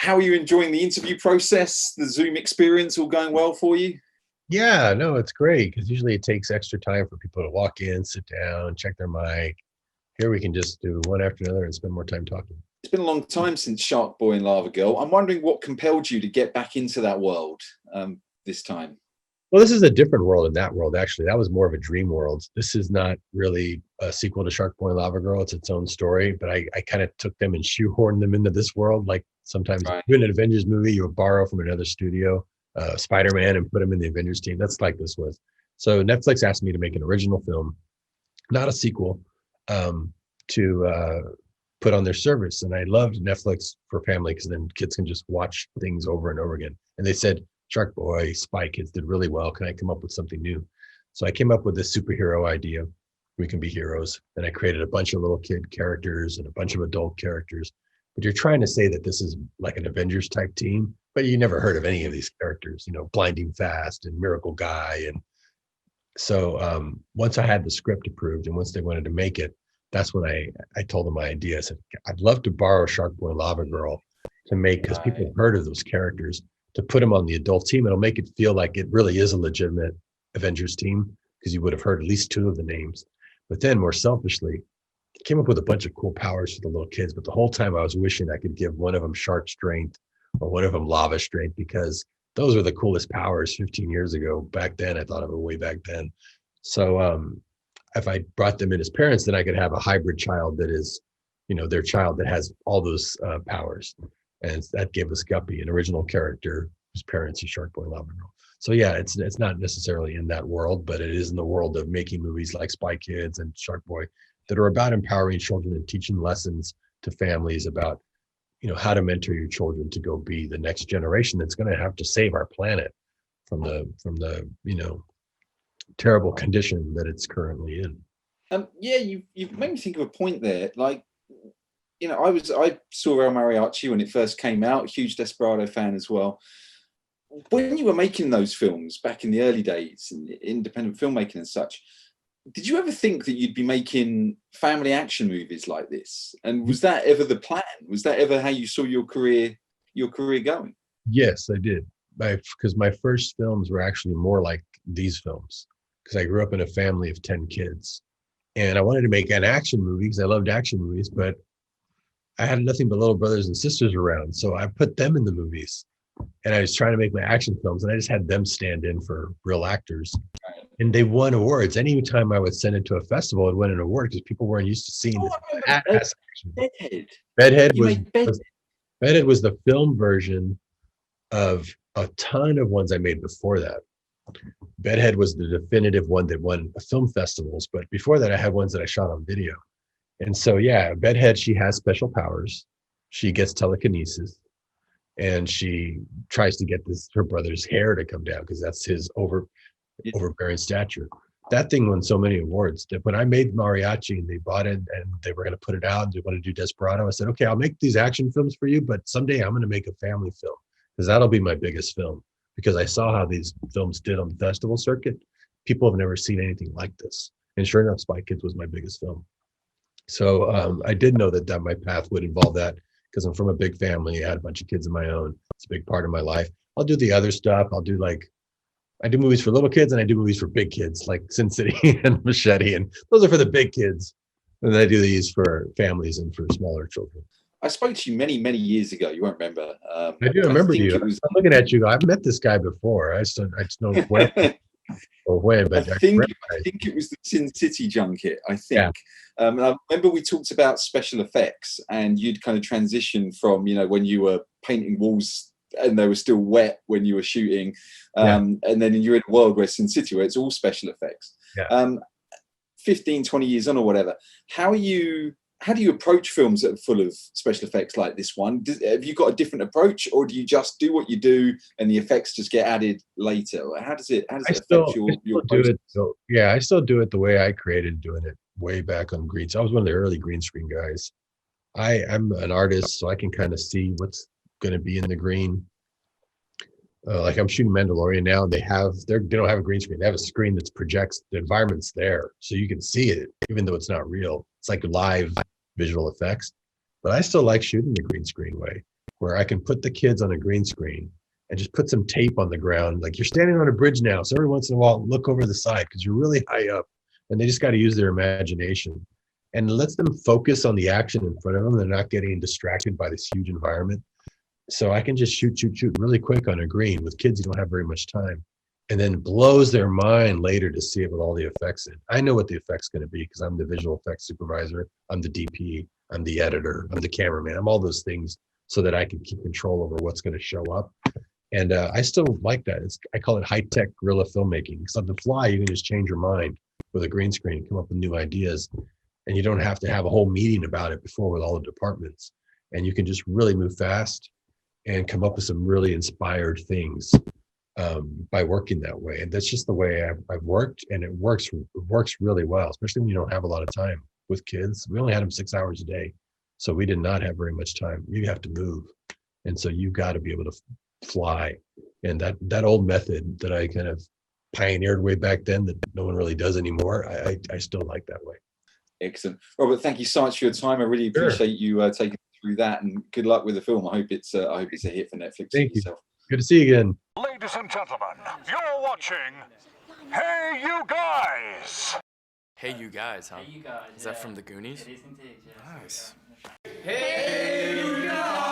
how are you enjoying the interview process? The Zoom experience all going well for you? Yeah, no, it's great because usually it takes extra time for people to walk in, sit down, check their mic. Here we can just do one after another and spend more time talking. It's been a long time since Shark Boy and Lava Girl. I'm wondering what compelled you to get back into that world this time. Well, this is a different world in that world, actually. That was more of a dream world. This is not really a sequel to Shark Boy and Lava Girl. It's its own story, but I kind of took them and shoehorned them into this world. Like sometimes in an Avengers movie, you would borrow from another studio, Spider-Man, and put them in the Avengers team. That's like this was. So Netflix asked me to make an original film, not a sequel, to put on their service. And I loved Netflix for family because then kids can just watch things over and over again. And they said, Shark Boy, Spy Kids did really well. Can I come up with something new? So I came up with this superhero idea. We can be heroes. And I created a bunch of little kid characters and a bunch of adult characters. But you're trying to say that this is like an Avengers type team, but you never heard of any of these characters, you know, Blinding Fast and Miracle Guy. And so once I had the script approved and once they wanted to make it, that's when I told them my idea. I said, I'd love to borrow Shark Boy and Lava Girl to make, because people have heard of those characters, to put them on the adult team. It'll make it feel like it really is a legitimate Avengers team because you would have heard at least two of the names. But then more selfishly, came up with a bunch of cool powers for the little kids. But the whole time I was wishing I could give one of them shark strength or one of them lava strength, because those were the coolest powers 15 years ago. Back then, I thought of it way back then. So if I brought them in as parents, then I could have a hybrid child that is, you know, their child that has all those powers. And that gave us Guppy, an original character whose parents is Shark Boy and Lava Girl. So yeah, it's not necessarily in that world, but it is in the world of making movies like Spy Kids and Shark Boy that are about empowering children and teaching lessons to families about, you know, how to mentor your children to go be the next generation that's going to have to save our planet from the you know, terrible condition that it's currently in. Yeah, you've made me think of a point there. Like, you know, I saw El Mariachi when it first came out, huge Desperado fan as well. When you were making those films back in the early days, in independent filmmaking and such, did you ever think that you'd be making family action movies like this? And was that ever the plan? Was that ever how you saw your career going? Yes, I did. Because my first films were actually more like these films, because I grew up in a family of 10 kids. And I wanted to make an action movie because I loved action movies, but I had nothing but little brothers and sisters around. So I put them in the movies. And I was trying to make my action films, and I just had them stand in for real actors. And they won awards. Anytime I would send it to a festival, it won an award because people weren't used to seeing this. Bedhead was the film version of a ton of ones I made before that. Bedhead was the definitive one that won film festivals, but before that I had ones that I shot on video. And so yeah, Bedhead, she has special powers. She gets telekinesis, and she tries to get her brother's hair to come down because that's his overbearing stature. That thing won so many awards that when I made Mariachi and they bought it and they were going to put it out and they wanted to do Desperado, I said, okay, I'll make these action films for you, but someday I'm going to make a family film because that'll be my biggest film. Because I saw how these films did on the festival circuit. People have never seen anything like this. And sure enough, Spy Kids was my biggest film. So I did know that my path would involve that because I'm from a big family. I had a bunch of kids of my own. It's a big part of my life. I'll do the other stuff. I do movies for little kids and I do movies for big kids like Sin City and Machete. And those are for the big kids. And I do these for families and for smaller children. I spoke to you many, many years ago. You won't remember. I do remember you. I'm looking at you. I've met this guy before. I just know where or when. But I think it was the Sin City junket. I think. Yeah. And I remember we talked about special effects, and you'd kind of transitioned from, you know, when you were painting walls and they were still wet when you were shooting, and then you're in a world where Sin City, where it's all special effects. Yeah. 15, 20 years on or whatever. How do you approach films that are full of special effects like this one? Have you got a different approach, or do you just do what you do and the effects just get added later? How does it affect your process? I still do it the way I created doing it way back on green. So I was one of the early green screen guys. I'm an artist, so I can kind of see what's going to be in the green. Like I'm shooting Mandalorian now, and they don't have a green screen. They have a screen that projects the environment's there, so you can see it, even though it's not real. It's like live visual effects. But I still like shooting the green screen way. where I can put the kids on a green screen and just put some tape on the ground. Like, you're standing on a bridge now, so every once in a while, look over the side because you're really high up, and they just got to use their imagination. And it lets them focus on the action in front of them. They're not getting distracted by this huge environment. So I can just shoot really quick on a green. With kids, you don't have very much time. And then blows their mind later to see it with all the effects in. I know what the effect's going to be because I'm the visual effects supervisor. I'm the DP. I'm the editor. I'm the cameraman. I'm all those things so that I can keep control over what's going to show up. And I still like that. I call it high-tech guerrilla filmmaking. Because on the fly, you can just change your mind with a green screen and come up with new ideas. And you don't have to have a whole meeting about it before with all the departments. And you can just really move fast and come up with some really inspired things by working that way. And that's just the way I've worked, and it works really well, especially when you don't have a lot of time with kids. We only had them 6 hours a day, so we did not have very much time. You have to move, and so you've got to be able to fly. And that old method that I kind of pioneered way back then that no one really does anymore, I still like that way. Excellent. Robert, thank you so much for your time. I really appreciate you taking through that, and good luck with the film. I hope it's a hit for Netflix. Thank you. Good to see you again. Ladies and gentlemen, you're watching Hey You Guys! Hey You Guys, huh? Hey You Guys. Is that from the Goonies? It is indeed, yeah. Nice. Hey You Guys!